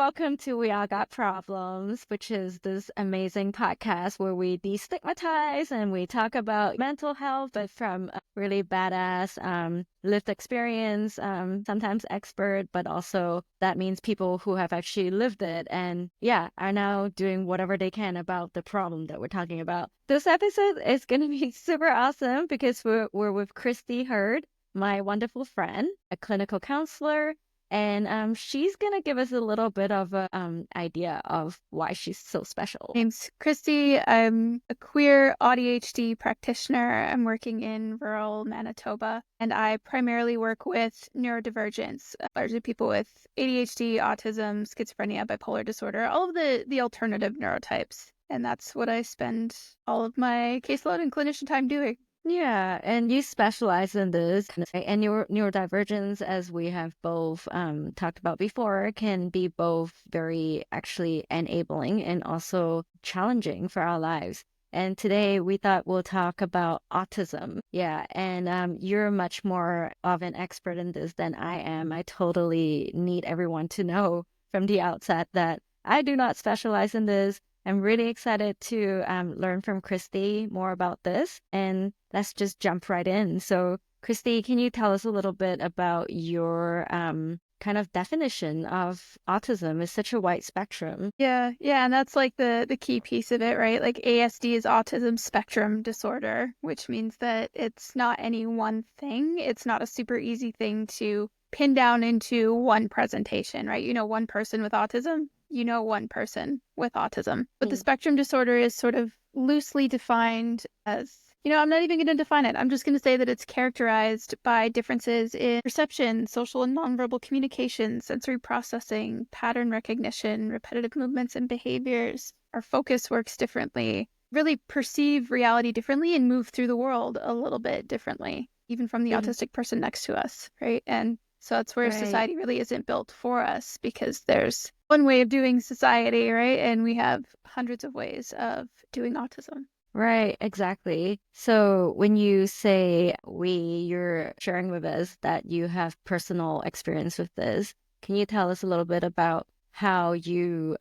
welcome to We All Got Problems, which is this amazing podcast where we destigmatize and we talk about mental health, but from a really badass lived experience, sometimes expert, but also that means people who have actually lived it and are now doing whatever they can about the problem that we're talking about. This episode is going to be super awesome because we're with Kristy Hurd, my wonderful friend, a clinical counselor. And she's going to give us a little bit of an idea of why she's so special. My name's Kristy. I'm a queer ADHD practitioner. I'm working in rural Manitoba, and I primarily work with neurodivergence, largely people with ADHD, autism, schizophrenia, bipolar disorder, all of the alternative neurotypes. And that's what I spend all of my caseload and clinician time doing. Yeah, and you specialize in this, and your neurodivergence, as we have both talked about before, can be both very actually enabling and also challenging for our lives. And today we thought we'll talk about autism. Yeah, and you're much more of an expert in this than I am. I totally need everyone to know from the outset that I do not specialize in this. I'm really excited to learn from Kristy more about this, and let's just jump right in. So, Kristy, can you tell us a little bit about your kind of definition of autism? It's such a wide spectrum. Yeah, and that's like the key piece of it, right? Like ASD is autism spectrum disorder, which means that it's not any one thing. It's not a super easy thing to pin down into one presentation, right? You know, one person with autism, you know, one person with autism. But the spectrum disorder is sort of loosely defined as, I'm not even going to define it. I'm just going to say that it's characterized by differences in perception, social and nonverbal communication, sensory processing, pattern recognition, repetitive movements and behaviors. Our focus works differently, really perceive reality differently and move through the world a little bit differently, even from the autistic person next to us, right? And so that's where society really isn't built for us, because there's one way of doing society, right? And we have hundreds of ways of doing autism. Right, exactly. So when you say you're sharing with us that you have personal experience with this, can you tell us a little bit about how you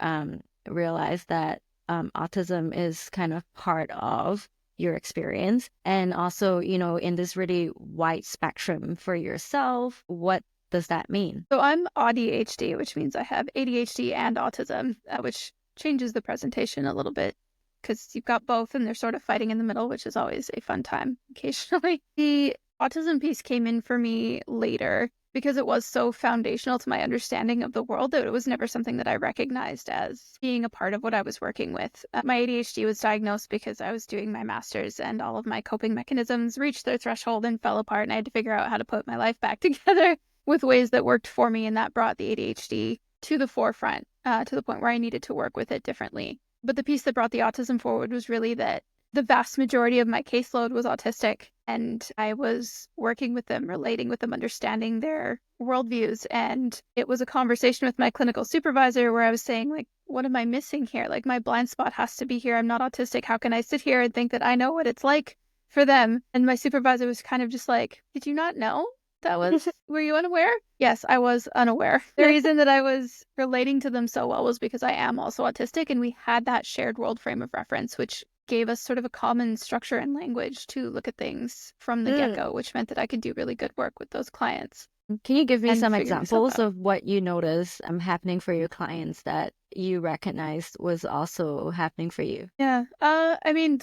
realize that autism is kind of part of your experience? And also, in this really wide spectrum for yourself, what does that mean? So I'm ADHD, which means I have ADHD and autism, which changes the presentation a little bit because you've got both and they're sort of fighting in the middle, which is always a fun time occasionally. The autism piece came in for me later because it was so foundational to my understanding of the world that it was never something that I recognized as being a part of what I was working with. My ADHD was diagnosed because I was doing my master's and all of my coping mechanisms reached their threshold and fell apart, and I had to figure out how to put my life back together with ways that worked for me, and that brought the ADHD to the forefront, to the point where I needed to work with it differently. But the piece that brought the autism forward was really that the vast majority of my caseload was autistic, and I was working with them, relating with them, understanding their worldviews. And it was a conversation with my clinical supervisor where I was saying, like, what am I missing here? Like, my blind spot has to be here. I'm not autistic. How can I sit here and think that I know what it's like for them? And my supervisor was kind of just like, did you not know? Were you unaware? Yes, I was unaware. The reason that I was relating to them so well was because I am also autistic, and we had that shared world frame of reference, which gave us sort of a common structure and language to look at things from the get-go, which meant that I could do really good work with those clients. Can you give me some examples of what you noticed happening for your clients that you recognized was also happening for you? Yeah, I mean,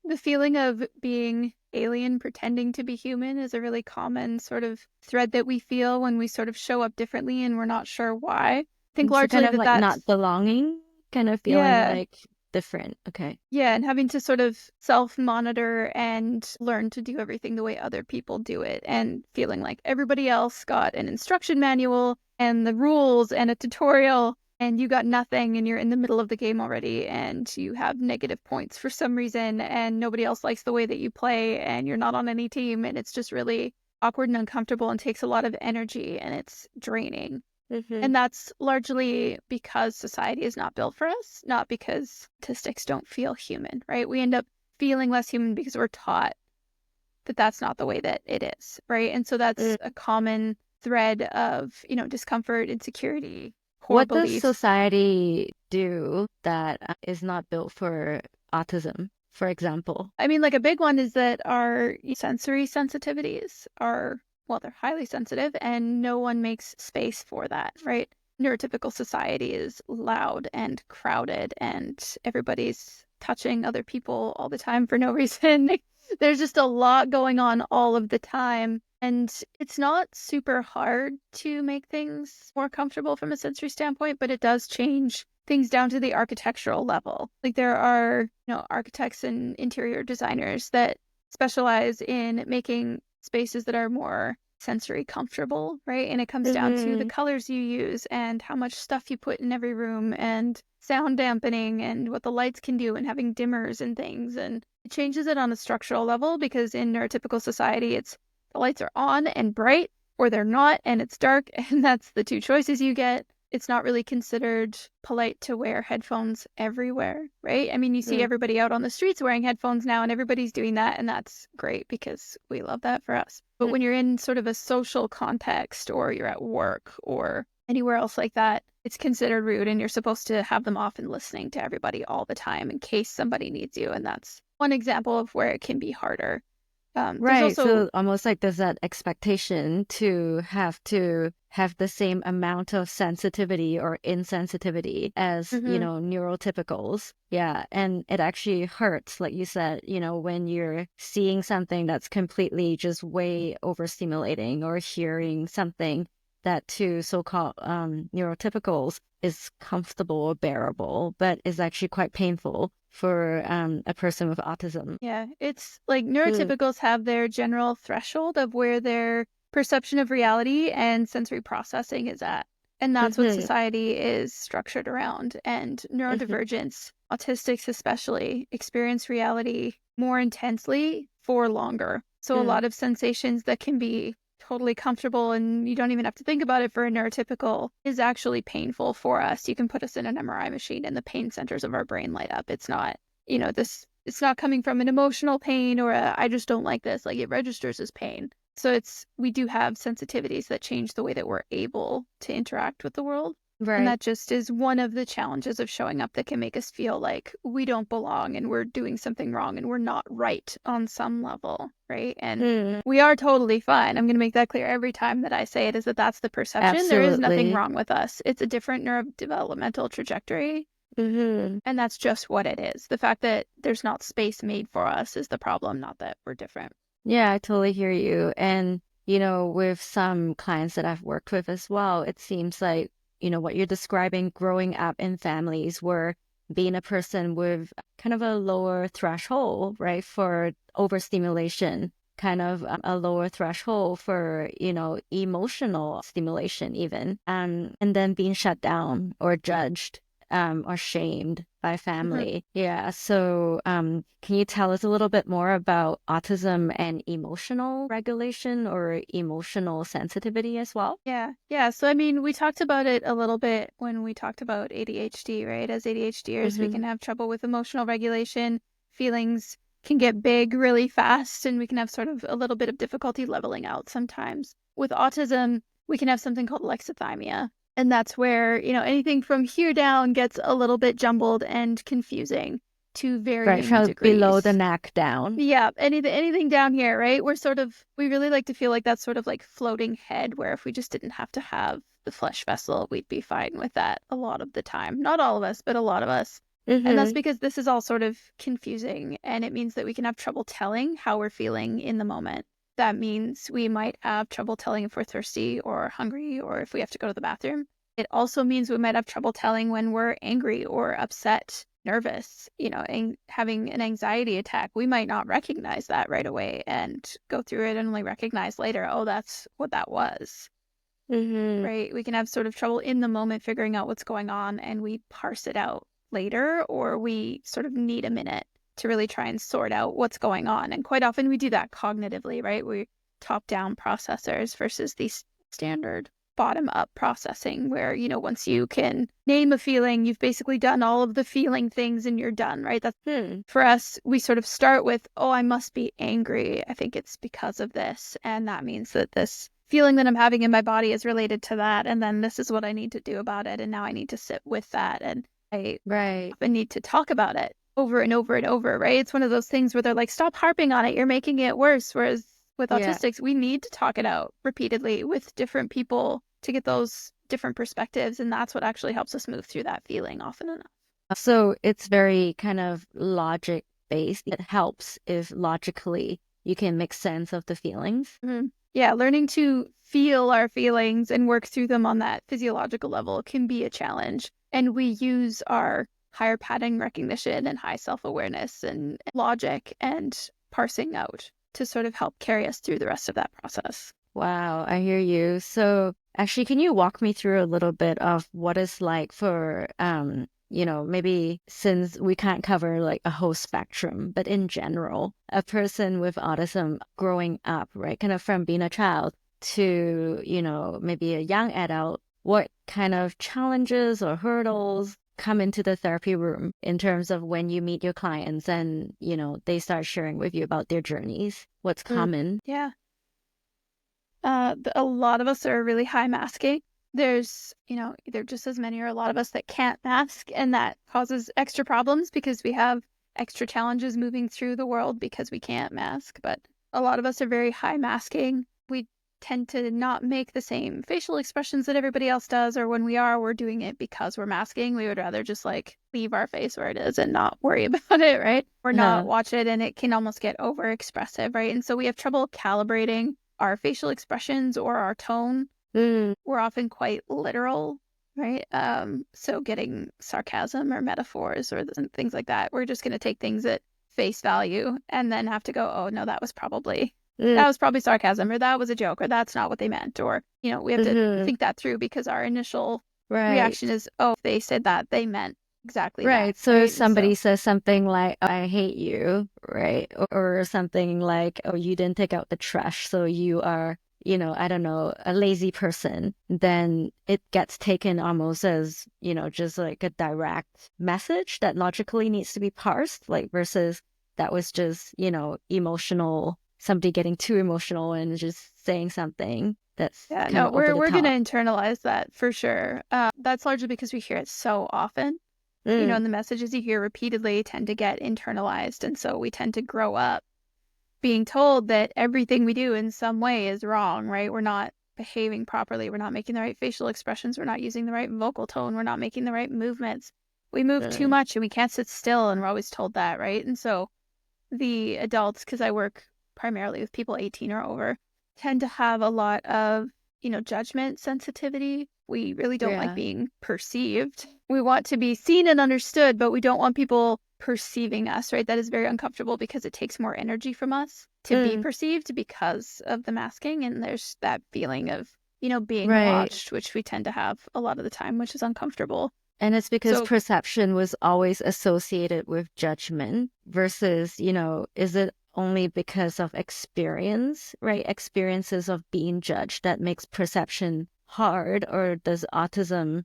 the feeling of being alien pretending to be human is a really common sort of thread that we feel when we sort of show up differently and we're not sure why. I think largely kind of like not belonging, kind of feeling like different. Okay. Yeah, and having to sort of self-monitor and learn to do everything the way other people do it, and feeling like everybody else got an instruction manual and the rules and a tutorial, and you got nothing, and you're in the middle of the game already, and you have negative points for some reason, and nobody else likes the way that you play, and you're not on any team, and it's just really awkward and uncomfortable and takes a lot of energy, and it's draining. And that's largely because society is not built for us, not because autistics don't feel human, right? We end up feeling less human because we're taught that that's not the way that it is, right? And so that's a common thread of, discomfort, insecurity, core What does beliefs. society do that is not built for autism, for example? I mean, like a big one is that our sensory sensitivities are, well, they're highly sensitive and no one makes space for that, right? Neurotypical society is loud and crowded and everybody's touching other people all the time for no reason. There's just a lot going on all of the time. And it's not super hard to make things more comfortable from a sensory standpoint, but it does change things down to the architectural level. Like there are, architects and interior designers that specialize in making spaces that are more sensory comfortable, right? And it comes down to the Mm-hmm. colors you use and how much stuff you put in every room and sound dampening and what the lights can do and having dimmers and things. And it changes it on a structural level because in neurotypical society, it's the lights are on and bright or they're not and it's dark. And that's the two choices you get. It's not really considered polite to wear headphones everywhere, right? I mean, you see everybody out on the streets wearing headphones now, and everybody's doing that, and that's great because we love that for us. But when you're in sort of a social context, or you're at work, or anywhere else like that, it's considered rude, and you're supposed to have them off and listening to everybody all the time in case somebody needs you. And that's one example of where it can be harder. There's Right. also, So almost like there's that expectation to have the same amount of sensitivity or insensitivity as, mhm, neurotypicals. Yeah. And it actually hurts, like you said, when you're seeing something that's completely just way overstimulating or hearing something that to so-called neurotypicals is comfortable or bearable, but is actually quite painful for a person with autism. yeah, it's like Mm. neurotypicals have their general threshold of where their perception of reality and sensory processing is at. And that's what Mhm. society is structured around. And Mhm. neurodivergence, autistics especially, experience reality more intensely for longer. So a Mm. lot of sensations that can be totally comfortable and you don't even have to think about it for a neurotypical is actually painful for us. You can put us in an MRI machine and the pain centers of our brain light up. It's not, this it's not coming from an emotional pain or I just don't like this. Like it registers as pain. So we do have sensitivities that change the way that we're able to interact with the world. And Right. that just is one of the challenges of showing up that can make us feel like we don't belong and we're doing something wrong and we're not right on some level, right? And Mm. we are totally fine. I'm going to make that clear every time that I say it is that that's the perception. There is nothing Absolutely. wrong with us. It's a different neurodevelopmental trajectory. Hmm. And that's just what it is. The fact that there's not space made for us is the problem, not that we're different. Yeah, I totally hear you. And, with some clients that I've worked with as well, it seems like, what you're describing growing up in families where being a person with kind of a lower threshold, right, for overstimulation, kind of a lower threshold for, emotional stimulation even, and then being shut down or judged, or shamed by Mhm. family. Yeah. So, can you tell us a little bit more about autism and emotional regulation or emotional sensitivity as well? Yeah. Yeah. So, I mean, we talked about it a little bit when we talked about ADHD, right? As ADHDers, we Mm-hmm. can have trouble with emotional regulation. Feelings can get big really fast, and we can have sort of a little bit of difficulty leveling out sometimes. With autism, we can have something called alexithymia. And that's where, anything from here down gets a little bit jumbled and confusing to Right, varying from below the degrees. neck down. Yeah, anything down here, right? We really like to feel like that's sort of like floating head, where if we just didn't have to have the flesh vessel, we'd be fine with that a lot of the time. Not all of us, but a lot of us. And that's Mm-hmm. because this is all sort of confusing, and it means that we can have trouble telling how we're feeling in the moment. That means we might have trouble telling if we're thirsty or hungry or if we have to go to the bathroom. It also means we might have trouble telling when we're angry or upset, nervous, having an anxiety attack. We might not recognize that right away and go through it and only recognize later, oh, that's what that was, Mm-hmm. right? We can have sort of trouble in the moment figuring out what's going on and we parse it out later, or we sort of need a minute to really try and sort out what's going on. And quite often we do that cognitively, right? We top-down processors versus these standard bottom-up processing where, once you can name a feeling, you've basically done all of the feeling things and you're done, right? That's Hmm. for us, we sort of start with, oh, I must be angry. I think it's because of this. And that means that this feeling that I'm having in my body is related to that. And then this is what I need to do about it. And now I need to sit with that. And I Right. often need to talk about it over and over and over, right? It's one of those things where they're like, stop harping on it. You're making it worse. Whereas with Yeah. autistics, we need to talk it out repeatedly with different people to get those different perspectives. And that's what actually helps us move through that feeling often enough. So it's very kind of logic based. It helps if logically you can make sense of the feelings. Mhm. Yeah, learning to feel our feelings and work through them on that physiological level can be a challenge. And we use our higher pattern recognition and high self-awareness and logic and parsing out to sort of help carry us through the rest of that process. Wow, I hear you. So actually, can you walk me through a little bit of what it's like for, maybe since we can't cover like a whole spectrum, but in general, a person with autism growing up, right? Kind of from being a child to, maybe a young adult, what kind of challenges or hurdles come into the therapy room in terms of when you meet your clients and, they start sharing with you about their journeys? What's common? Yeah. A lot of us are really high masking. There's, either just as many or a lot of us that can't mask, and that causes extra problems because we have extra challenges moving through the world because we can't mask. But a lot of us are very high masking. We tend to not make the same facial expressions that everybody else does, or when we are, we're doing it because we're masking. We would rather just like leave our face where it is and not worry about it, right? Or not Uh, watch it, and it can almost get over expressive, right? And so we have trouble calibrating our facial expressions or our tone. mm, We're often quite literal, right? So getting sarcasm or metaphors or things like that, we're just going to take things at face value and then have to go, oh no, mm, that was probably sarcasm, or that was a joke, or that's not what they meant, or we have to mhm. think that through because our initial Right. reaction is, oh, if they said that, they meant exactly that, Right. So if right? And somebody so says something like, I hate you, right? Or something like, oh, you didn't take out the trash, so you are, I don't know, a lazy person, then it gets taken almost as, just like a direct message that logically needs to be parsed, like versus that was just, emotional, somebody getting too emotional and just saying something that's yeah, kind no, of over the we're gonna top. internalize that for sure. That's largely because we hear it so often. Mm, And the messages you hear repeatedly tend to get internalized. And so we tend to grow up being told that everything we do in some way is wrong, right? We're not behaving properly. We're not making the right facial expressions. We're not using the right vocal tone. We're not making the right movements. We move too mm, much and we can't sit still. And we're always told that, right? And so the adults, because I work primarily with people 18 or over, tend to have a lot of, judgment sensitivity. We really don't like yeah. being perceived. We want to be seen and understood, but we don't want people perceiving us, right? That is very uncomfortable because it takes more energy from us to be Mm, perceived because of the masking. And there's that feeling of, being right. watched, which we tend to have a lot of the time, which is uncomfortable. And it's because So perception was always associated with judgment versus, is it only because of experience, right? Experiences of being judged that makes perception hard, or does autism,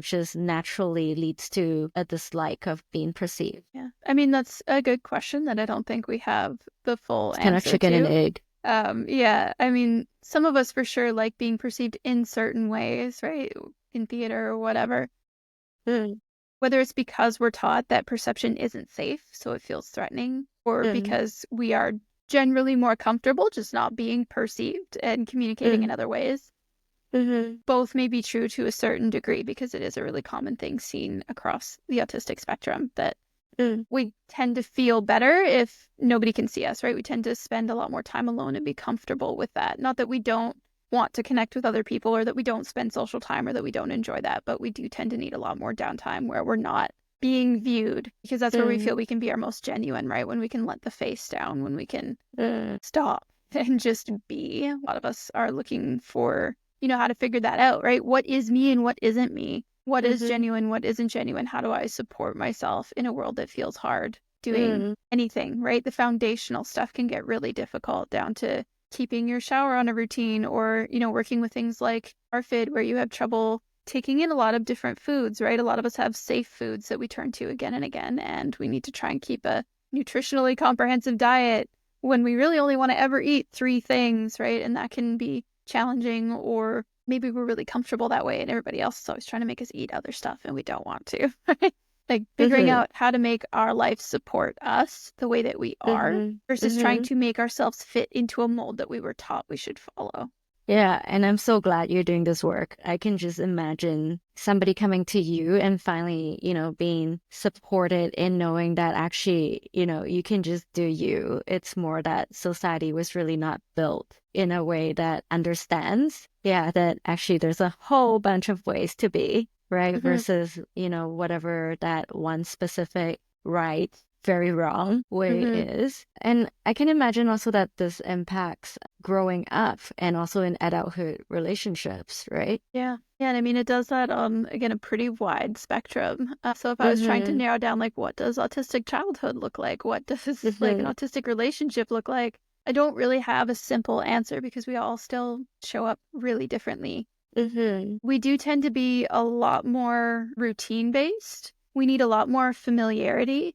just naturally leads to a dislike of being perceived? yeah, I mean, that's a good question that I don't think we have the full It's kind of answer chicken and to. egg. Yeah, I mean, some of us for sure like being perceived in certain ways, right? In theater or whatever. Mm, Whether it's because we're taught that perception isn't safe, so it feels threatening, or mm, because we are generally more comfortable just not being perceived and communicating in mm, other ways. mhm, Both may be true to a certain degree because it is a really common thing seen across the autistic spectrum that mm, we tend to feel better if nobody can see us, right? We tend to spend a lot more time alone and be comfortable with that. Not that we don't want to connect with other people or that we don't spend social time or that we don't enjoy that, but we do tend to need a lot more downtime where we're not being viewed because that's where we feel mm, we can be our most genuine, right? When we can let the face down, when we can mm, stop and just be. A lot of us are looking for, how to figure that out, right? What is me and what isn't me? What is mhm, genuine? What isn't genuine? How do I support myself in a world that feels hard doing mm, anything, right? The foundational stuff can get really difficult down to keeping your shower on a routine or, working with things like RFID where you have trouble taking in a lot of different foods, right? A lot of us have safe foods that we turn to again and again, and we need to try and keep a nutritionally comprehensive diet when we really only want to ever eat three things, right? And that can be challenging, or maybe we're really comfortable that way and everybody else is always trying to make us eat other stuff and we don't want to. Right? Like figuring Mm-hmm. out how to make our life support us the way that we are Mm-hmm. versus trying Mm-hmm. to make ourselves fit into a mold that we were taught we should follow. Yeah, and I'm so glad you're doing this work. I can just imagine somebody coming to you and finally, being supported in knowing that actually, you can just do you. It's more that society was really not built in a way that understands, yeah, that actually there's a whole bunch of ways to be, right? Hmm. Versus, whatever that one specific right, very wrong way Hmm. is. And I can imagine also that this impacts growing up and also in adulthood relationships, right? Yeah. Yeah. And I mean, it does that again, a pretty wide spectrum. So if I was trying to Mm-hmm. narrow down, like, what does autistic childhood look like? What does like an Mm-hmm. autistic relationship look like? I don't really have a simple answer because we all still show up really differently. Mm-hmm. We do tend to be a lot more routine based. We need a lot more familiarity.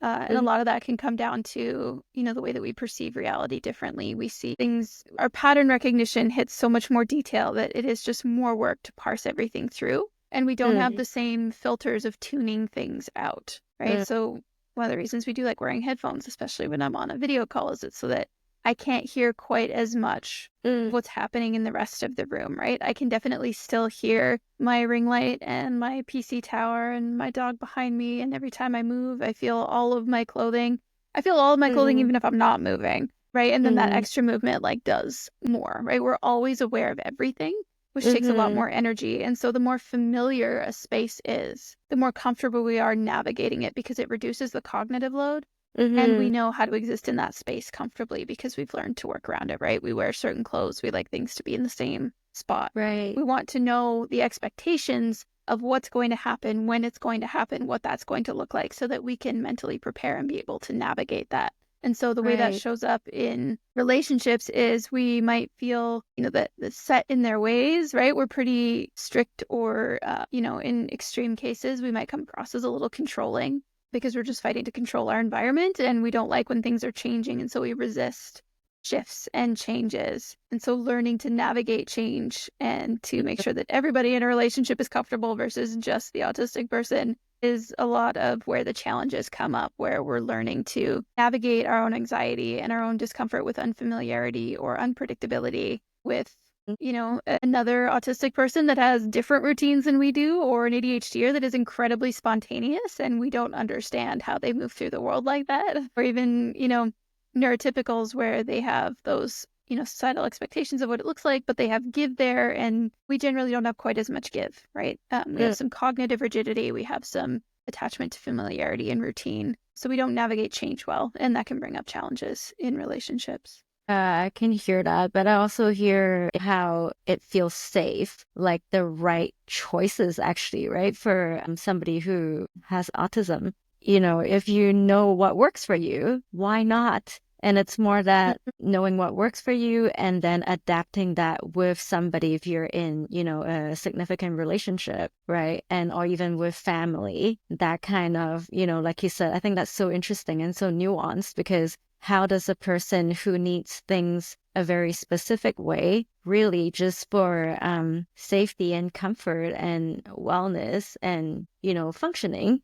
And a lot of that can come down to, the way that we perceive reality differently. We see things, our pattern recognition hits so much more detail that it is just more work to parse everything through. And we don't have Mm-hmm. the same filters of tuning things out, right? So one of the reasons we do like wearing headphones, especially when I'm on a video call, is it's so that I can't hear quite as much of Mm-hmm. what's happening in the rest of the room, right? I can definitely still hear my ring light and my PC tower and my dog behind me. And every time I move, I feel all of my clothing. I feel all of my clothing Mm-hmm. even if I'm not moving, right? And then that Mm-hmm. extra movement like does more, right? We're always aware of everything, which takes a lot Mm-hmm. more energy. And so the more familiar a space is, the more comfortable we are navigating it because it reduces the cognitive load. And we Mm-hmm. know how to exist in that space comfortably because we've learned to work around it, right? We wear certain clothes. We like things to be in the same spot. Right. We want to know the expectations of what's going to happen, when it's going to happen, what that's going to look like so that we can mentally prepare and be able to navigate that. And so the way that Right. shows up in relationships is we might feel, that that's set in their ways, right? We're pretty strict or, in extreme cases, we might come across as a little controlling because we're just fighting to control our environment and we don't like when things are changing. And so we resist shifts and changes. And so learning to navigate change and to make sure that everybody in a relationship is comfortable versus just the autistic person is a lot of where the challenges come up, where we're learning to navigate our own anxiety and our own discomfort with unfamiliarity or unpredictability with another autistic person that has different routines than we do, or an ADHDer that is incredibly spontaneous and we don't understand how they move through the world like that. Or even, neurotypicals where they have those, societal expectations of what it looks like, but they have give there, and we generally don't have quite as much give, right? We have Mm. some cognitive rigidity, we have some attachment to familiarity and routine. So we don't navigate change well, and that can bring up challenges in relationships. I can hear that, but I also hear how it feels safe, like the right choices actually, right? For somebody who has autism. If you know what works for you, why not? And it's more that knowing what works for you and then adapting that with somebody if you're in, a significant relationship, right? And or even with family, that kind of, like you said, I think that's so interesting and so nuanced because how does a person who needs things a very specific way, really just for safety and comfort and wellness and, functioning,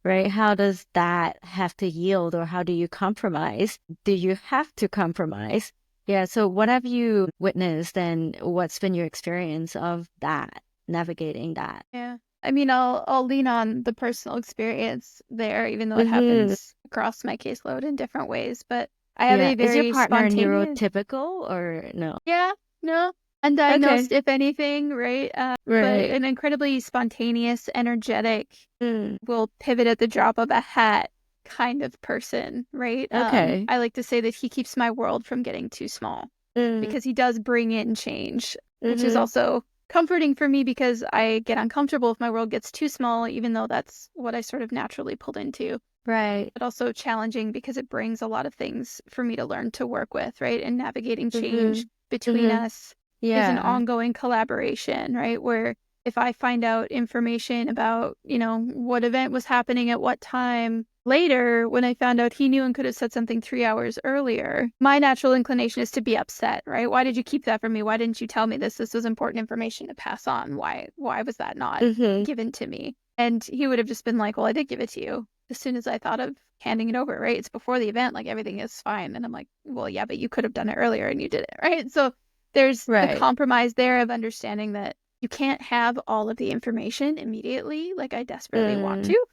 right? How does that have to yield or how do you compromise? Do you have to compromise? Yeah. So what have you witnessed and what's been your experience of that, navigating that? Yeah. I mean, I'll lean on the personal experience there, even though it Mm-hmm. happens across my caseload in different ways. But I have Yeah. a Is your very partner spontaneous, neurotypical or no? yeah, no, Okay. undiagnosed, if anything, right? But Right. an incredibly spontaneous, energetic, Mm. will pivot at the drop of a hat kind of person, right? Okay. I like to say that he keeps my world from getting too small Mm. because he does bring in change, which is Mm-hmm. also comforting for me because I get uncomfortable if my world gets too small, even though that's what I sort of naturally pulled into. Right. But also challenging because it brings a lot of things for me to learn to work with, right? And navigating change Mm-hmm. between Mm-hmm. us is an Yeah. ongoing collaboration, right? Where if I find out information about, what event was happening at what time, Later, when I found out he knew and could have said something 3 hours earlier, my natural inclination is to be upset, right? Why did you keep that from me? Why didn't you tell me this? This was important information to pass on. Why was that not given to me? And he would have just been like, well, I did give it to you as soon as I thought of handing it over, right? It's before the event, like everything is fine. And I'm like, well, yeah, but you could have done it earlier and you did it, right? So there's the compromise there of understanding that you can't have all of the information immediately, like I desperately want to.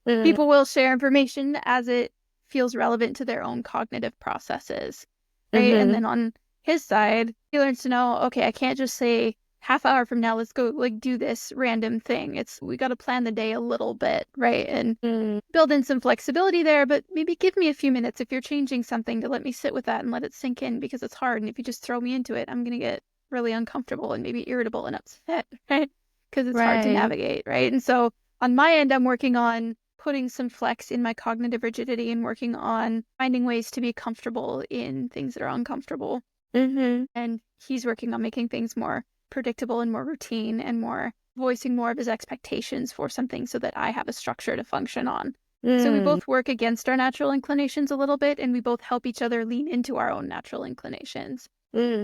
People will share information as it feels relevant to their own cognitive processes, right? And then on his side, he learns to know, okay, I can't just say half hour from now, let's go like do this random thing. We got to plan the day a little bit, right? And build in some flexibility there, but maybe give me a few minutes if you're changing something to let me sit with that and let it sink in because it's hard. And if you just throw me into it, I'm going to get really uncomfortable and maybe irritable and upset, right? Because it's hard to navigate, right? And so on my end, I'm working on putting some flex in my cognitive rigidity and working on finding ways to be comfortable in things that are uncomfortable. And he's working on making things more predictable and more routine and more voicing more of his expectations for something so that I have a structure to function on. So we both work against our natural inclinations a little bit, and we both help each other lean into our own natural inclinations.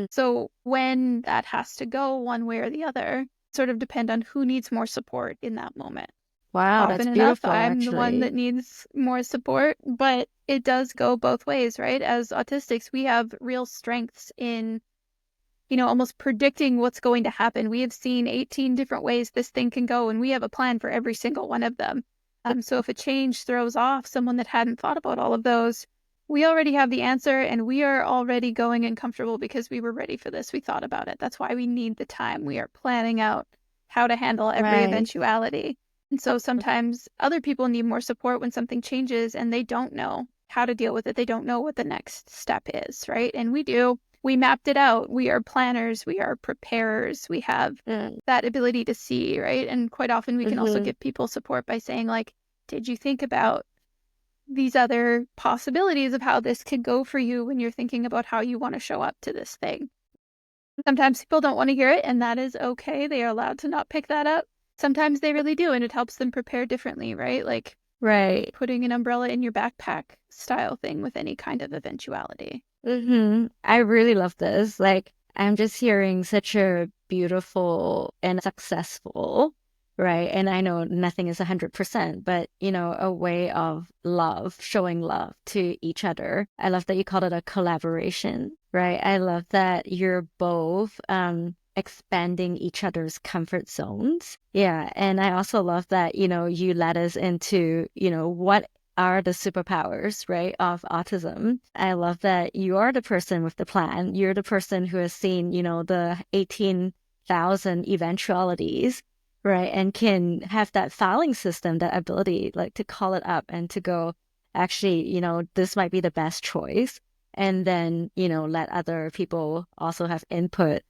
So when that has to go one way or the other, sort of depend on who needs more support in that moment. Wow, that's Often enough, beautiful, I'm the one actually. that needs more support, but it does go both ways, right? As autistics, we have real strengths in, almost predicting what's going to happen. We have seen 18 different ways this thing can go, and we have a plan for every single one of them. So if a change throws off someone that hadn't thought about all of those, we already have the answer, and we are already going and comfortable because we were ready for this. We thought about it. That's why we need the time. We are planning out how to handle every eventuality. And so sometimes other people need more support when something changes and they don't know how to deal with it. They don't know what the next step is, right? And we do. We mapped it out. We are planners. We are preparers. We have that ability to see, right? And quite often we can also give people support by saying, like, did you think about these other possibilities of how this could go for you when you're thinking about how you want to show up to this thing? Sometimes people don't want to hear it, and that is okay. They are allowed to not pick that up. Sometimes they really do, and it helps them prepare differently, right? Like putting an umbrella in your backpack style thing with any kind of eventuality. I really love this. Like, I'm just hearing such a beautiful and successful, right? And I know nothing is 100%, but, a way of love, showing love to each other. I love that you called it a collaboration, right? I love that you're both expanding each other's comfort zones. Yeah. And I also love that, you led us into, what are the superpowers, right, of autism. I love that you are the person with the plan. You're the person who has seen, the 18,000 eventualities, right, and can have that filing system, that ability, like to call it up and to go, actually, this might be the best choice. And then, let other people also have input.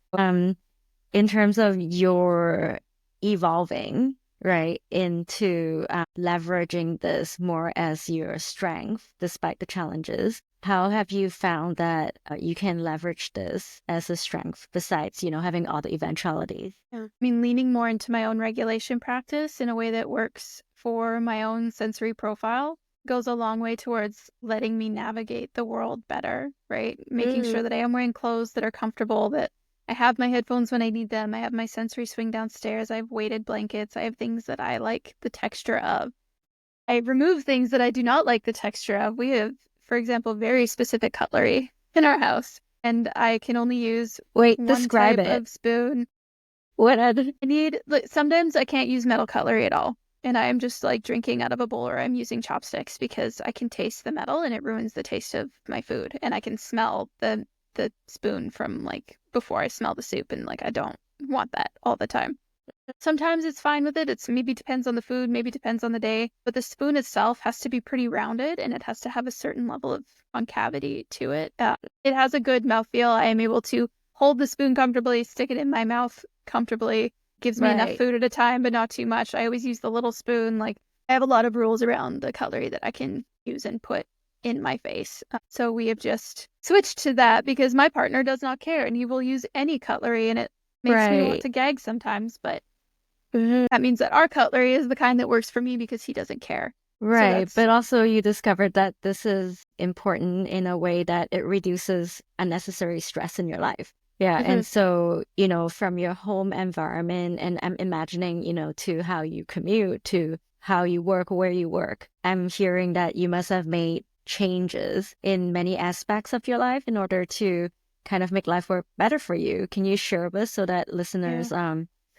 In terms of your evolving, right, into leveraging this more as your strength despite the challenges, how have you found that you can leverage this as a strength besides, having all the eventualities? Yeah. I mean, leaning more into my own regulation practice in a way that works for my own sensory profile goes a long way towards letting me navigate the world better, right? Making sure that I am wearing clothes that are comfortable, that I have my headphones when I need them. I have my sensory swing downstairs. I have weighted blankets. I have things that I like the texture of. I remove things that I do not like the texture of. We have, for example, very specific cutlery in our house, and I can only use one Describe type it. of spoon. What other? Sometimes I can't use metal cutlery at all. And I'm just like drinking out of a bowl or I'm using chopsticks because I can taste the metal and it ruins the taste of my food. And I can smell the spoon from like before I smell the soup, and like I don't want that all the time. Sometimes it's fine with it. It's maybe depends on the food, maybe depends on the day, but the spoon itself has to be pretty rounded and it has to have a certain level of concavity to it. It has a good mouthfeel. I am able to hold the spoon comfortably, stick it in my mouth comfortably. Gives me enough food at a time, but not too much. I always use the little spoon. Like I have a lot of rules around the cutlery that I can use and put in my face. So we have just switched to that because my partner does not care and he will use any cutlery, and it makes me want to gag sometimes, but that means that our cutlery is the kind that works for me because he doesn't care. So Right. that's But also you discovered that this is important in a way that it reduces unnecessary stress in your life. Yeah. Mhm. And so, you know, from your home environment, and I'm imagining, you know, to how you commute, to how you work, where you work, I'm hearing that you must have made changes in many aspects of your life in order to kind of make life work better for you. Can you share with us so that yeah. listeners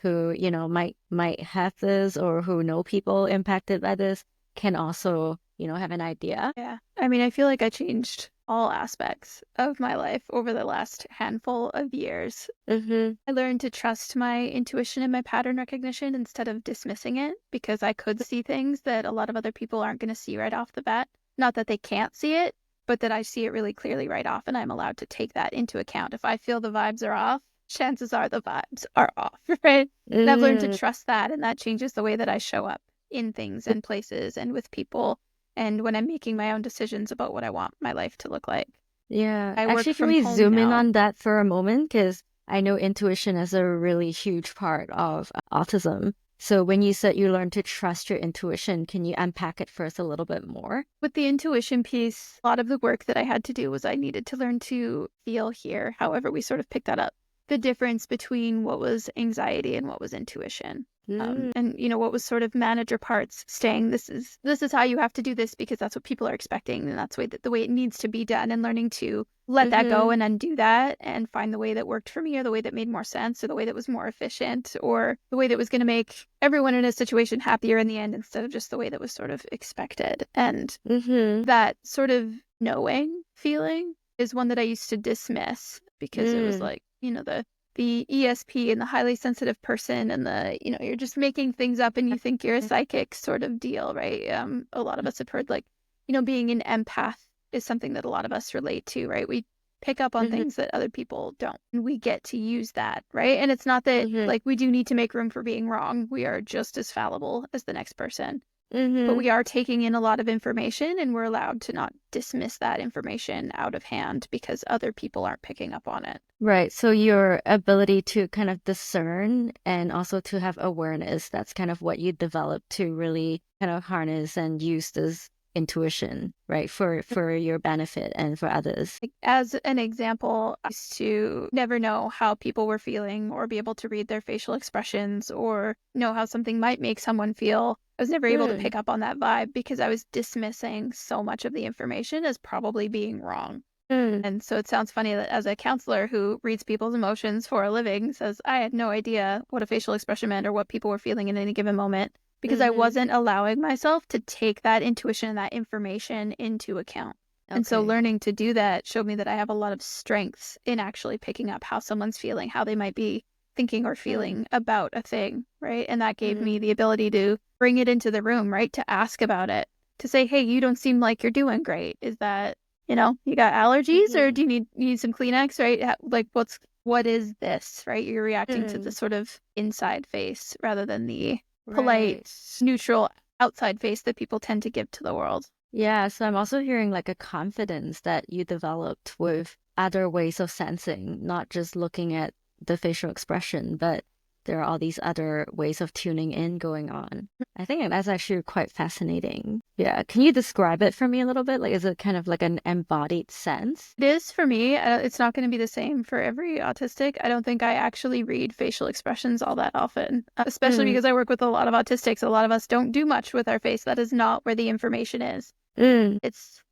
who, you know, might have this or who know people impacted by this can also, you know, have an idea. Yeah. I mean, I feel like I changed all aspects of my life over the last handful of years. Mm-hmm. I learned to trust my intuition and my pattern recognition instead of dismissing it because I could see things that a lot of other people aren't going to see right off the bat. Not that they can't see it, but that I see it really clearly right off, and I'm allowed to take that into account. If I feel the vibes are off, chances are the vibes are off, right? And I've learned to Mm, trust that, and that changes the way that I show up in things and places and with people, and when I'm making my own decisions about what I want my life to look like. yeah. I work Actually, can from we home zoom in now. on that for a moment? Because I know intuition is a really huge part of autism. So when you said you learned to trust your intuition, can you unpack it for us a little bit more? With the intuition piece, a lot of the work that I had to do was I needed to learn to feel here. However, we sort of picked that up. The difference between what was anxiety and what was intuition. Mm, And you know what was sort of manager parts saying this is how you have to do this because that's what people are expecting and that's the way it needs to be done, and learning to let that go mm-hmm. and undo that and find the way that worked for me, or the way that made more sense, or the way that was more efficient, or the way that was going to make everyone in a situation happier in the end instead of just the way that was sort of expected. And Mm-hmm. that sort of knowing feeling is one that I used to dismiss because it was Mm, like, you know, the ESP and the highly sensitive person and the, you know, you're just making things up and you think you're a psychic sort of deal, right? A lot of us have heard like, you know, being an empath is something that a lot of us relate to, right? We pick up on mm-hmm. things that other people don't, and we get to use that, right? And it's not that Mm-hmm. like we do need to make room for being wrong. We are just as fallible as the next person, but Mm-hmm. we are taking in a lot of information, and we're allowed to not dismiss that information out of hand because other people aren't picking up on it. Right. So your ability to kind of discern and also to have awareness, that's kind of what you develop to really kind of harness and use this intuition, right? For your benefit and for others. Like, as an example, I used to never know how people were feeling or be able to read their facial expressions or know how something might make someone feel. I was never able to Mm, pick up on that vibe because I was dismissing so much of the information as probably being wrong. mm, And so it sounds funny that as a counselor who reads people's emotions for a living says, I had no idea what a facial expression meant or what people were feeling in any given moment because I mm-hmm. wasn't allowing myself to take that intuition and that information into account. And so Okay. learning to do that showed me that I have a lot of strengths in actually picking up how someone's feeling, how they might be thinking or Mm, feeling about a thing, right? And that gave me mm, the ability to bring it into the room, right? To ask about it, to say, hey, you don't seem like you're doing great. Is that, you know, you got allergies or mm-hmm. do you need some Kleenex, right? Like what is this, right? You're reacting to the Mm, sort of inside face rather than the polite, right. neutral outside face that people tend to give to the world. Yeah, so I'm also hearing like a confidence that you developed with other ways of sensing, not just looking at the facial expression, but there are all these other ways of tuning in going on. I think that's actually quite fascinating. Yeah, can you describe it for me a little bit? Like, is it kind of like an embodied sense? It is for me. It's not going to be the same for every autistic. I don't think I actually read facial expressions all that often, especially Mm, because I work with a lot of autistics. A lot of us don't do much with our face. That is not where the information is. mm, It's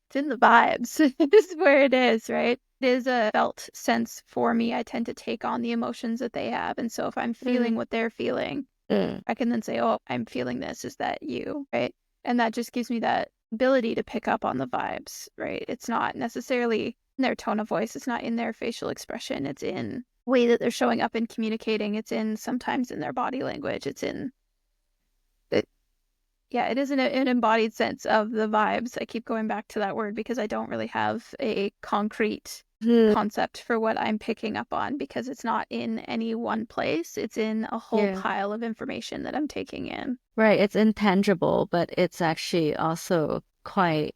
it's in the vibes. It's where it is, right? It is a felt sense for me. I tend to take on the emotions that they have. And so if I'm feeling mm, what they're feeling, mm, I can then say, oh, I'm feeling this. Is that you? Right. And that just gives me that ability to pick up on the vibes, right? It's not necessarily in their tone of voice. It's not in their facial expression. It's in way that they're showing up and communicating. It's in sometimes in their body language. It's in it. Yeah, it is an embodied sense of the vibes. I keep going back to that word because I don't really have a concrete mm. concept for what I'm picking up on because it's not in any one place. It's in a whole Yeah. pile of information that I'm taking in. Right, it's intangible, but it's actually also quite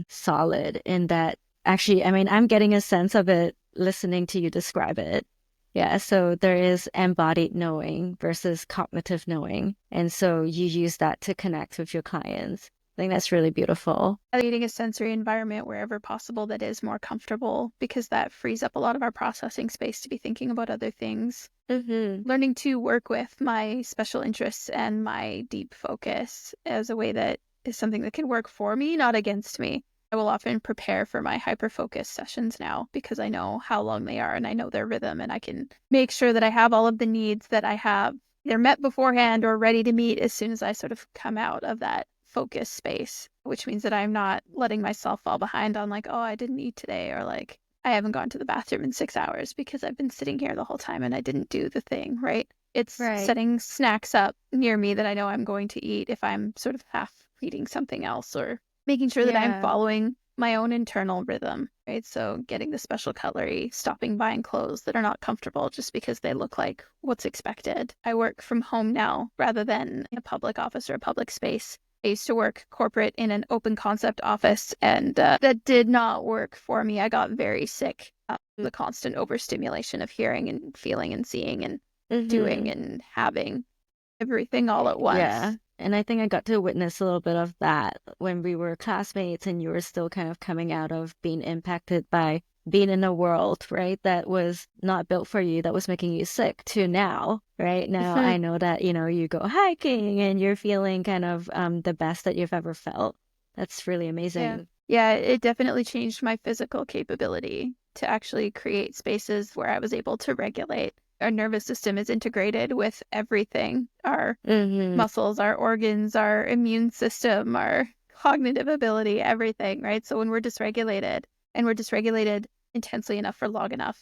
solid in that actually, I mean, I'm getting a sense of it listening to you describe it. Yeah, so there is embodied knowing versus cognitive knowing. And so you use that to connect with your clients. I think that's really beautiful. Creating a sensory environment wherever possible that is more comfortable, because that frees up a lot of our processing space to be thinking about other things. Mm-hmm. Learning to work with my special interests and my deep focus as a way that is something that can work for me, not against me. I will often prepare for my hyper-focus sessions now because I know how long they are and I know their rhythm, and I can make sure that I have all of the needs that I have either met beforehand or ready to meet as soon as I sort of come out of that focus space, which means that I'm not letting myself fall behind on like, oh, I didn't eat today, or like, I haven't gone to the bathroom in 6 hours because I've been sitting here the whole time and I didn't do the thing, right? It's Right. setting snacks up near me that I know I'm going to eat if I'm sort of half eating something else, or making sure that I'm Yeah. following my own internal rhythm, right? So getting the special cutlery, stopping buying clothes that are not comfortable just because they look like what's expected. I work from home now rather than in a public office or a public space. I used to work corporate in an open concept office, and that did not work for me. I got very sick. The constant overstimulation of hearing and feeling and seeing and doing Mm-hmm. and having everything all at Yeah. once. And I think I got to witness a little bit of that when we were classmates and you were still kind of coming out of being impacted by being in a world, right, that was not built for you, that was making you sick to now, right? Now I know that, you go hiking and you're feeling kind of the best that you've ever felt. That's really Yeah. amazing. Yeah, it definitely changed my physical capability to actually create spaces where I was able to regulate. Our nervous system is integrated with everything. Our Mm-hmm. muscles, our organs, our immune system, our cognitive ability, everything, right? So when we're dysregulated and we're dysregulated intensely enough for long enough,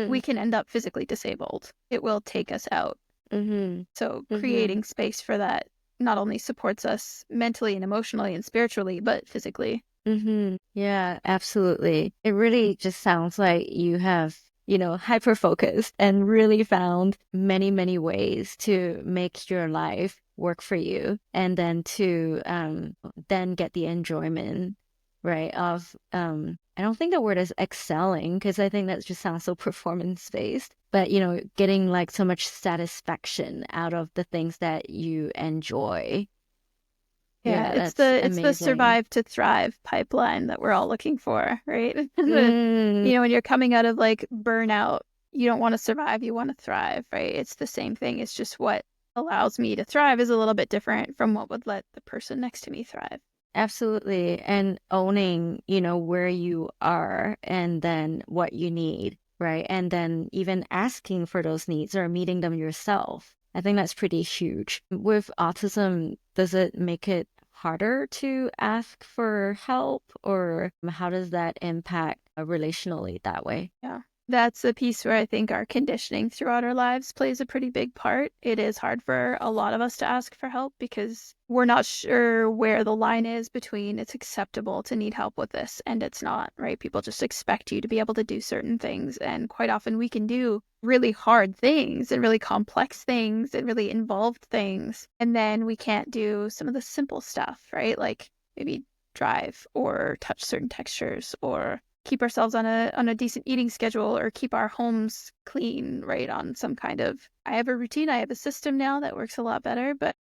we can end up physically disabled. It will take us out. Mm-hmm. So Mm-hmm. creating space for that not only supports us mentally and emotionally and spiritually, but physically. Mm-hmm. Yeah, absolutely. It really just sounds like you have, hyper focused and really found many, many ways to make your life work for you and then to then get the enjoyment, right, of I don't think the word is excelling because I think that just sounds so performance based, but getting like so much satisfaction out of the things that you enjoy. Yeah, Yeah, that's it's the amazing. survive to thrive pipeline that we're all looking for, right? Mm. When you're coming out of like burnout, you don't want to survive, you want to thrive, right? It's the same thing. It's just what allows me to thrive is a little bit different from what would let the person next to me thrive. Absolutely. And owning, where you are and then what you need, right? And then even asking for those needs or meeting them yourself. I think that's pretty huge. With autism, does it make it harder to ask for help, or how does that impact relationally that way? Yeah. That's a piece where I think our conditioning throughout our lives plays a pretty big part. It is hard for a lot of us to ask for help because we're not sure where the line is between it's acceptable to need help with this and it's not, right? People just expect you to be able to do certain things. And quite often we can do really hard things and really complex things and really involved things. And then we can't do some of the simple stuff, right? Like maybe drive or touch certain textures or keep ourselves on a decent eating schedule or keep our homes clean, right? On some kind of, I have a routine, I have a system now that works a lot better, but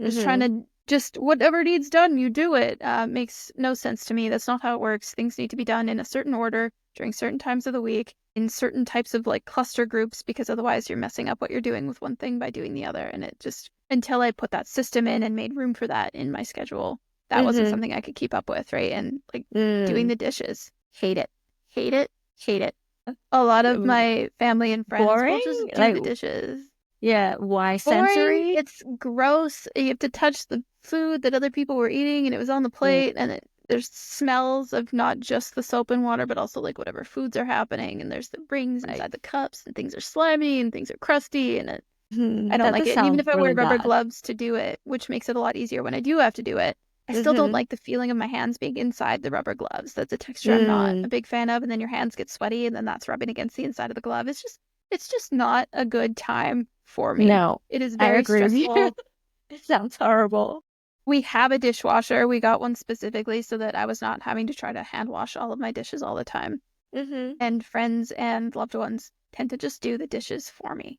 just trying Mm-hmm. to just whatever needs done, you do it. Makes no sense to me. That's not how it works. Things need to be done in a certain order during certain times of the week in certain types of like cluster groups, because otherwise you're messing up what you're doing with one thing by doing the other. And it just, until I put that system in and made room for that in my schedule, that wasn't Mm-hmm. something I could keep up with, right? And like doing Mm. the dishes, hate it, hate it, hate it. A lot of Um, my family and friends will Boring? just do Like, the dishes. yeah, why Boring. sensory? It's gross. You have to touch the food that other people were eating, and it was on the Mm. plate, and there's smells of not just the soap and water, but also like whatever foods are happening, and there's the rings Right. inside the cups, and things are slimy, and things are crusty, and I don't That like does it. And even sound if I wear really rubber bad. gloves to do it, which makes it a lot easier when I do have to do it, I still don't Mm-hmm. like the feeling of my hands being inside the rubber gloves. That's a texture I'm not a Mm. big fan of, and then your hands get sweaty, and then that's rubbing against the inside of the glove. It's just not a good time for me. No, It is I very agree with you. stressful. It sounds horrible. We have a dishwasher. We got one specifically so that I was not having to try to hand wash all of my dishes all the time. Mm-hmm. And friends and loved ones tend to just do the dishes for me.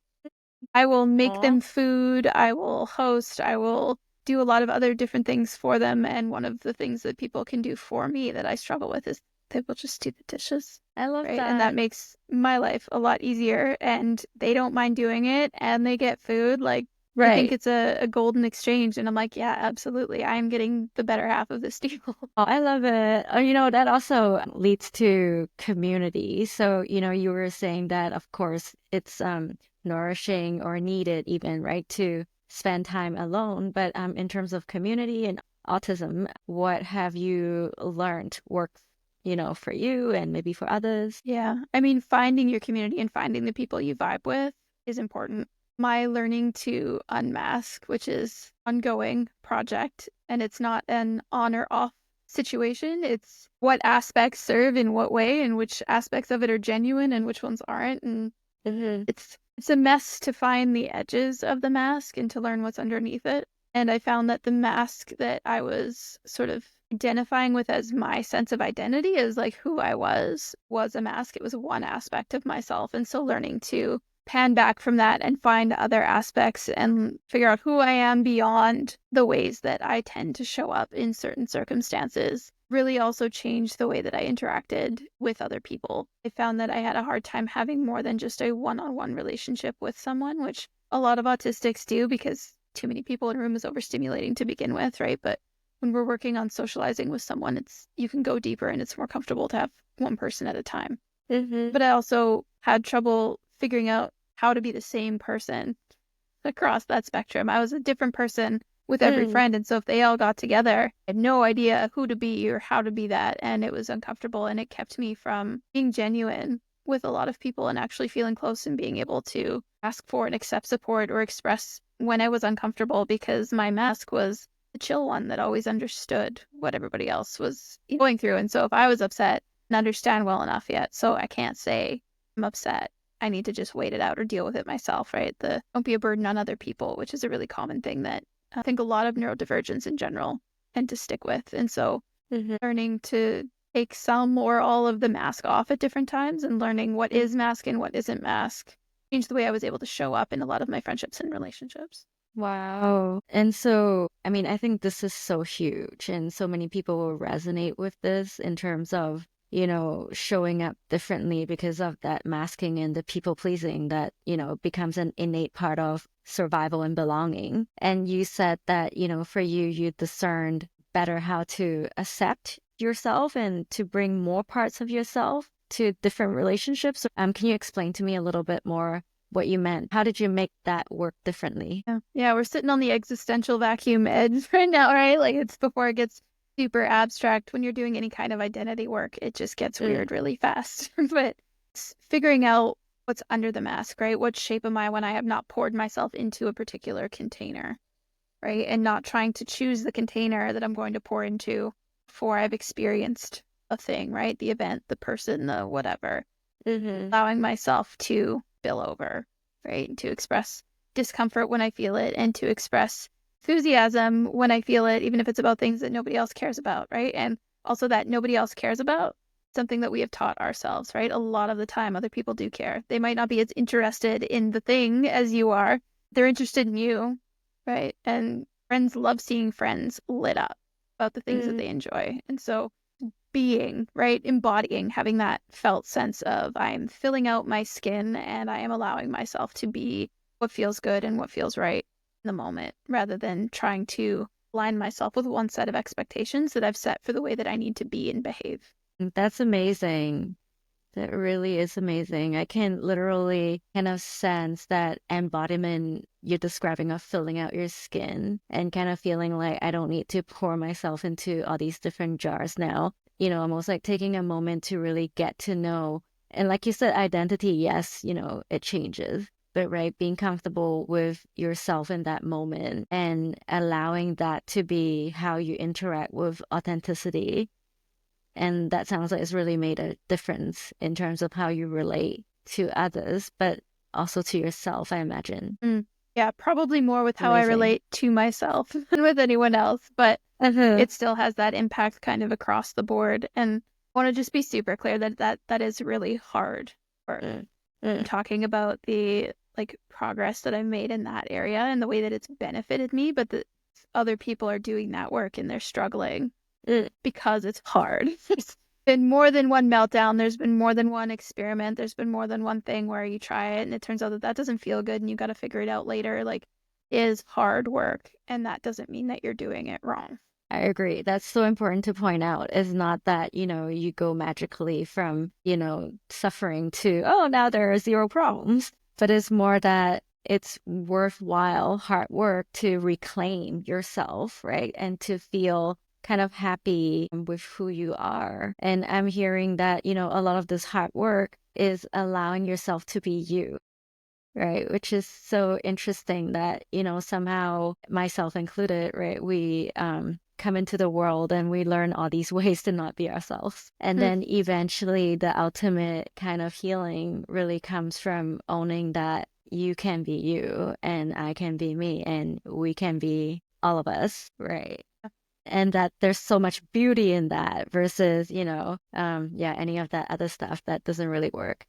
I will make them food, I will host, I will do a lot of other different things for them, and one of the things that people can do for me that I struggle with is they will just do the dishes, I love right? And that that. makes my life a lot easier, and they don't mind doing it, and they get food. Like, I think Right. it's a golden exchange, and I'm like, yeah, absolutely. I am getting the better half of this deal. Oh, I love it. That also leads to community. So, you were saying that, of course, it's nourishing or needed even, right, to spend time alone. But in terms of community and autism, what have you learned works, for you and maybe for others? Yeah. I mean, finding your community and finding the people you vibe with is important. My learning to unmask, which is ongoing project, and it's not an on or off situation. It's what aspects serve in what way and which aspects of it are genuine and which ones aren't. And Hmm. it's a mess to find the edges of the mask and to learn what's underneath it. And I found that the mask that I was sort of identifying with as my sense of identity, as like who I was a mask. It was one aspect of myself. And so learning to pan back from that and find other aspects and figure out who I am beyond the ways that I tend to show up in certain circumstances really also changed the way that I interacted with other people. I found that I had a hard time having more than just a one-on-one relationship with someone, which a lot of autistics do because too many people in a room is overstimulating to begin with, right? But when we're working on socializing with someone, you can go deeper and it's more comfortable to have one person at a time. Hmm. But I also had trouble figuring out how to be the same person across that spectrum. I was a different person with every Mm. friend. And so if they all got together, I had no idea who to be or how to be that. And it was uncomfortable. And it kept me from being genuine with a lot of people and actually feeling close and being able to ask for and accept support or express when I was uncomfortable because my mask was the chill one that always understood what everybody else was going through. And so if I was upset, I understand well enough yet. So I can't say I'm upset. I need to just wait it out or deal with it myself, right? Don't be a burden on other people, which is a really common thing that I think a lot of neurodivergents in general tend to stick with. And so Hmm. learning to take some or all of the mask off at different times and learning what is mask and what isn't mask changed the way I was able to show up in a lot of my friendships and relationships. Wow. And so, I think this is so huge, and so many people will resonate with this in terms of, showing up differently because of that masking and the people pleasing that, becomes an innate part of survival and belonging. And you said that, for you, you discerned better how to accept yourself and to bring more parts of yourself to different relationships. Can you explain to me a little bit more what you meant? How did you make that work differently? Yeah. Yeah, we're sitting on the existential vacuum edge right now, right? Like it's before it gets super abstract. When you're doing any kind of identity work, it just gets Mm. weird really fast. But it's figuring out what's under the mask, right? What shape am I when I have not poured myself into a particular container, right? And not trying to choose the container that I'm going to pour into before I've experienced a thing, right? The event, the person, the whatever. Mm-hmm. Allowing myself to spill over, right? To express discomfort when I feel it and to express enthusiasm when I feel it, even if it's about things that nobody else cares about, right? And also that nobody else cares about something that we have taught ourselves, right? A lot of the time, other people do care. They might not be as interested in the thing as you are. They're interested in you, right? And friends love seeing friends lit up about the things that Mm. they enjoy. And so being, right? Embodying, having that felt sense of I'm filling out my skin and I am allowing myself to be what feels good and what feels right in the moment rather than trying to align myself with one set of expectations that I've set for the way that I need to be and behave. That's amazing. That really is amazing. I can literally kind of sense that embodiment you're describing of filling out your skin and kind of feeling like I don't need to pour myself into all these different jars now. Almost like taking a moment to really get to know. And like you said, identity, yes, it changes. But right, being comfortable with yourself in that moment and allowing that to be how you interact with authenticity, and that sounds like it's really made a difference in terms of how you relate to others, but also to yourself, I imagine. Mm. Yeah, probably more with how I Amazing. relate to myself than with anyone else, but Uh-huh. it still has that impact kind of across the board. And I want to just be super clear that that is really hard work. I'm talking about the like progress that I've made in that area and the way that it's benefited me, but that other people are doing that work and they're struggling because it's hard. There's been more than one meltdown. There's been more than one experiment. There's been more than one thing where you try it and it turns out that that doesn't feel good and you got to figure it out later. Like, is hard work, and that doesn't mean that you're doing it wrong. I agree. That's so important to point out. Is not that, you go magically from, suffering to, oh, now there are zero problems, but it's more that it's worthwhile hard work to reclaim yourself, right? And to feel kind of happy with who you are. And I'm hearing that, a lot of this hard work is allowing yourself to be you. Right, which is so interesting that, somehow myself included, right, we come into the world and we learn all these ways to not be ourselves. And then eventually the ultimate kind of healing really comes from owning that you can be you and I can be me and we can be all of us, right? And that there's so much beauty in that versus, any of that other stuff that doesn't really work.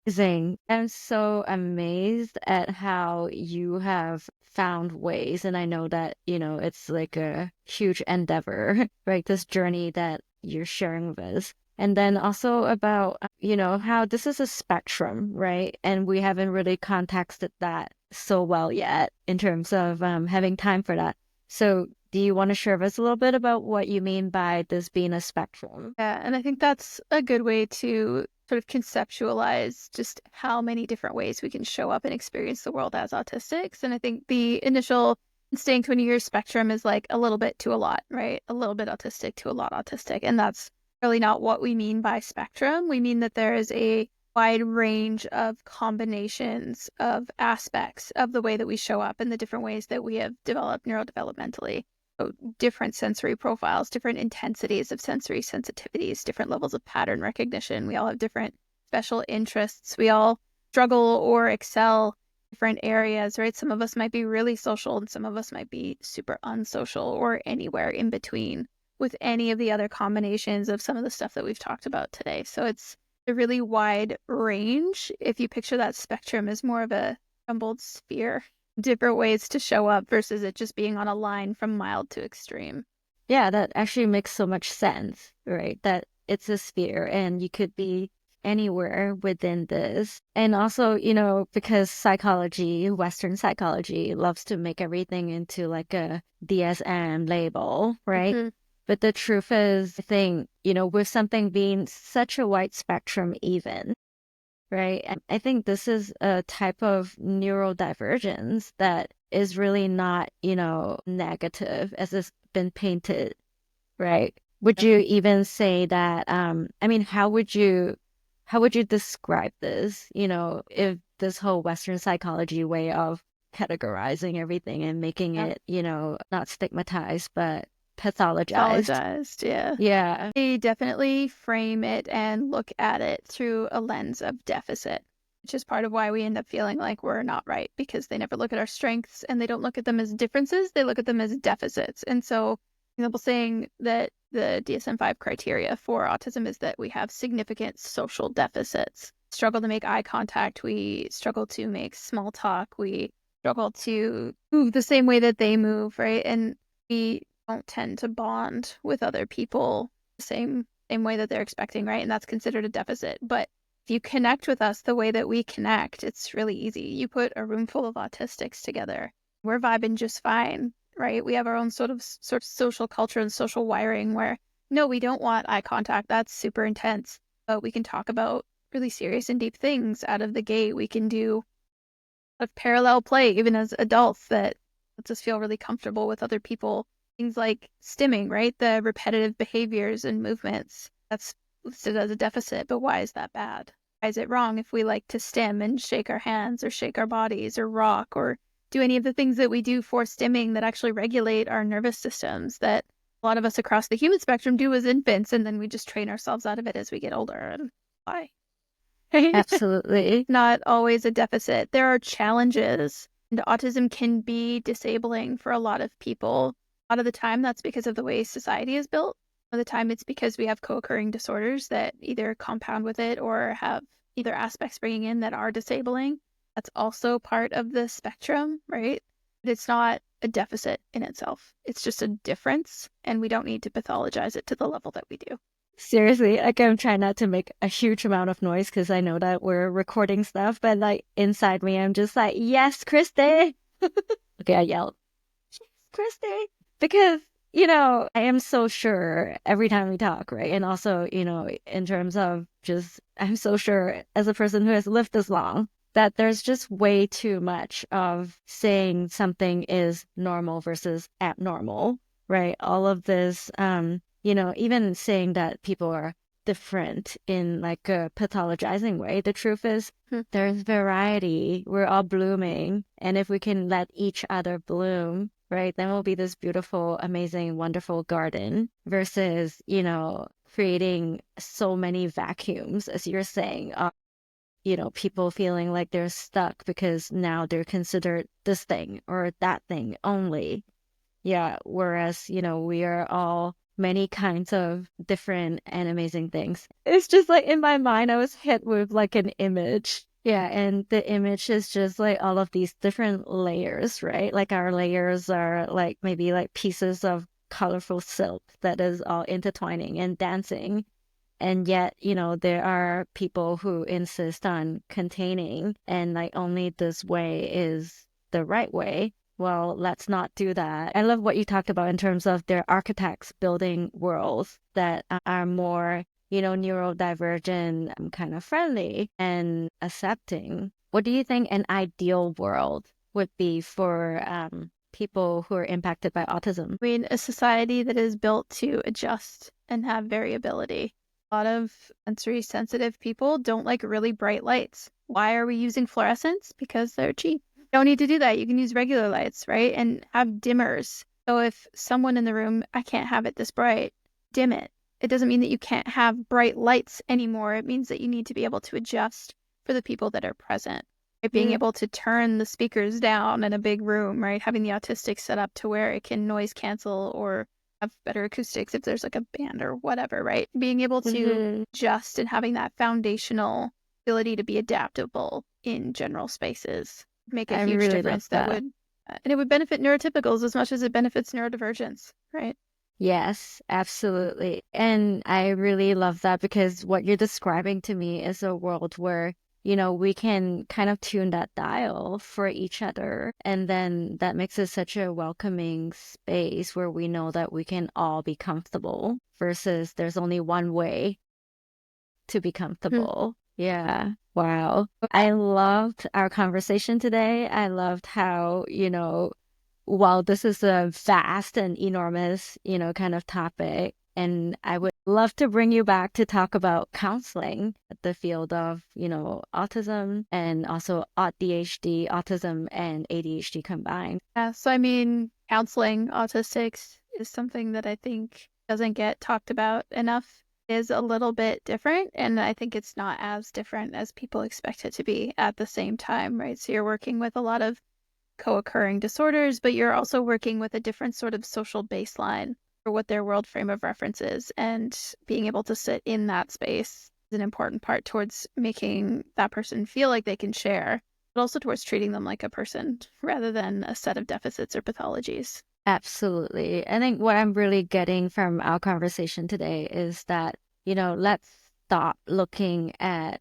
Amazing. I'm so amazed at how you have found ways. And I know that, it's like a huge endeavor, right? This journey that you're sharing with us. And then also about, how this is a spectrum, right? And we haven't really contexted that so well yet in terms of having time for that. So do you want to share with us a little bit about what you mean by this being a spectrum? Yeah, and I think that's a good way to sort of conceptualize just how many different ways we can show up and experience the world as autistics. And I think the initial instinct when you hear spectrum is like a little bit to a lot, right? A little bit autistic to a lot autistic. And that's really not what we mean by spectrum. We mean that there is a wide range of combinations of aspects of the way that we show up and the different ways that we have developed neurodevelopmentally. So different sensory profiles, different intensities of sensory sensitivities, different levels of pattern recognition. We all have different special interests. We all struggle or excel different areas, right? Some of us might be really social and some of us might be super unsocial or anywhere in between with any of the other combinations of some of the stuff that we've talked about today. So it's a really wide range. If you picture that spectrum as more of a jumbled sphere, different ways to show up versus it just being on a line from mild to extreme. Yeah, that actually makes so much sense, right? That it's a sphere and you could be anywhere within this. And also, because psychology, Western psychology, loves to make everything into like a DSM label, right? Mhm. But the truth is, I think, with something being such a wide spectrum, even, right? And I think this is a type of neurodivergence that is really not, negative as it's been painted, right? Would you even say that, I mean, how would you describe this, if this whole Western psychology way of categorizing everything and making Yeah. it, not stigmatized, but pathologized? Apologized, yeah. Yeah. They definitely frame it and look at it through a lens of deficit, which is part of why we end up feeling like we're not right because they never look at our strengths and they don't look at them as differences, they look at them as deficits. And so, for example, saying that the DSM-5 criteria for autism is that we have significant social deficits. Struggle to make eye contact, we struggle to make small talk, we struggle to move the same way that they move, right? And we don't tend to bond with other people the same way that they're expecting, right? And that's considered a deficit. But if you connect with us the way that we connect, it's really easy. You put a room full of autistics together, we're vibing just fine, right? We have our own sort of social culture and social wiring where no, we don't want eye contact. That's super intense. But we can talk about really serious and deep things out of the gate. We can do a parallel play even as adults that lets us feel really comfortable with other people. Things like stimming, right? The repetitive behaviors and movements. That's listed as a deficit, but why is that bad? Why is it wrong if we like to stim and shake our hands or shake our bodies or rock or do any of the things that we do for stimming that actually regulate our nervous systems that a lot of us across the human spectrum do as infants, and then we just train ourselves out of it as we get older? And why? Absolutely. Not always a deficit. There are challenges, and autism can be disabling for a lot of people. A lot of the time, that's because of the way society is built. A lot of the time, it's because we have co-occurring disorders that either compound with it or have, either aspects bringing in that are disabling. That's also part of the spectrum, right? But it's not a deficit in itself. It's just a difference, and we don't need to pathologize it to the level that we do. Seriously, like I'm trying not to make a huge amount of noise because I know that we're recording stuff, but like inside me, I'm just like, yes, Kristy. Okay, I yelled, yes, Kristy. Because, I am so sure every time we talk, right? And also, in terms of just, I'm so sure as a person who has lived this long, that there's just way too much of saying something is normal versus abnormal, right? All of this, even saying that people are different in like a pathologizing way. The truth is, there's variety. We're all blooming. And if we can let each other bloom, right, then we'll be this beautiful, amazing, wonderful garden versus, creating so many vacuums, as you're saying, people feeling like they're stuck because now they're considered this thing or that thing only. Yeah, whereas, we are all many kinds of different and amazing things. It's just like in my mind, I was hit with like an image. Yeah, and the image is just like all of these different layers, right? Like our layers are like maybe like pieces of colorful silk that is all intertwining and dancing. And yet, there are people who insist on containing and like only this way is the right way. Well, let's not do that. I love what you talked about in terms of their architects building worlds that are more, neurodivergent, kind of friendly and accepting. What do you think an ideal world would be for people who are impacted by autism? I mean, a society that is built to adjust and have variability. A lot of sensory sensitive people don't like really bright lights. Why are we using fluorescents? Because they're cheap. You don't need to do that. You can use regular lights, right? And have dimmers. So if someone in the room, I can't have it this bright, dim it. It doesn't mean that you can't have bright lights anymore. It means that you need to be able to adjust for the people that are present. Right? Being able to turn the speakers down in a big room, right? Having the Autistics set up to where it can noise cancel or have better acoustics if there's like a band or whatever, right? Being able to adjust and having that foundational ability to be adaptable in general spaces make a I huge really love difference that that. would, and it would benefit neurotypicals as much as it benefits neurodivergence, right? Yes, absolutely. And I really love that because what you're describing to me is a world where, we can kind of tune that dial for each other. And then that makes it such a welcoming space where we know that we can all be comfortable versus there's only one way to be comfortable. Yeah. Wow. I loved our conversation today. I loved how, while this is a vast and enormous, kind of topic, and I would love to bring you back to talk about counseling, the field of, autism and also ADHD, autism and ADHD combined. Yeah, so I mean, counseling autistics is something that I think doesn't get talked about enough. Is a little bit different, and I think it's not as different as people expect it to be at the same time, right? So you're working with a lot of co-occurring disorders, but you're also working with a different sort of social baseline for what their world frame of reference is, and being able to sit in that space is an important part towards making that person feel like they can share, but also towards treating them like a person rather than a set of deficits or pathologies. Absolutely. I think what I'm really getting from our conversation today is that, let's stop looking at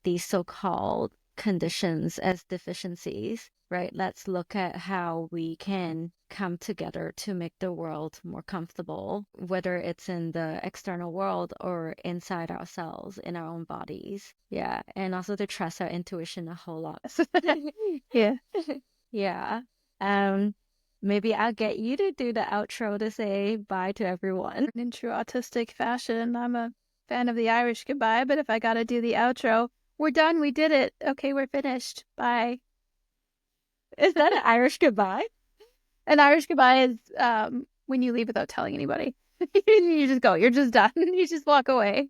these so-called conditions as deficiencies, right? Let's look at how we can come together to make the world more comfortable, whether it's in the external world or inside ourselves, in our own bodies. Yeah. And also to trust our intuition a whole lot. Yeah. Yeah. Um, Maybe I'll get you to do the outro to say bye to everyone. In true autistic fashion, I'm a fan of the Irish goodbye, but if I gotta do the outro, we're done, we did it. Okay, we're finished. Bye. Is that an Irish goodbye? An Irish goodbye is when you leave without telling anybody. You just go. You're just done. You just walk away.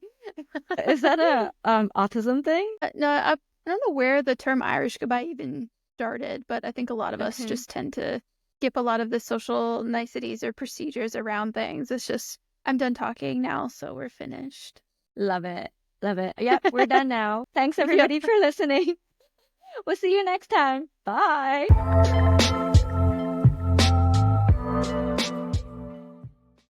Is that a autism thing? No, I don't know where the term Irish goodbye even started, but I think a lot of us just tend to skip a lot of the social niceties or procedures around things. It's just, I'm done talking now, so we're finished. Love it. Love it. Yep, we're done now. Thanks everybody for listening. We'll see you next time. Bye.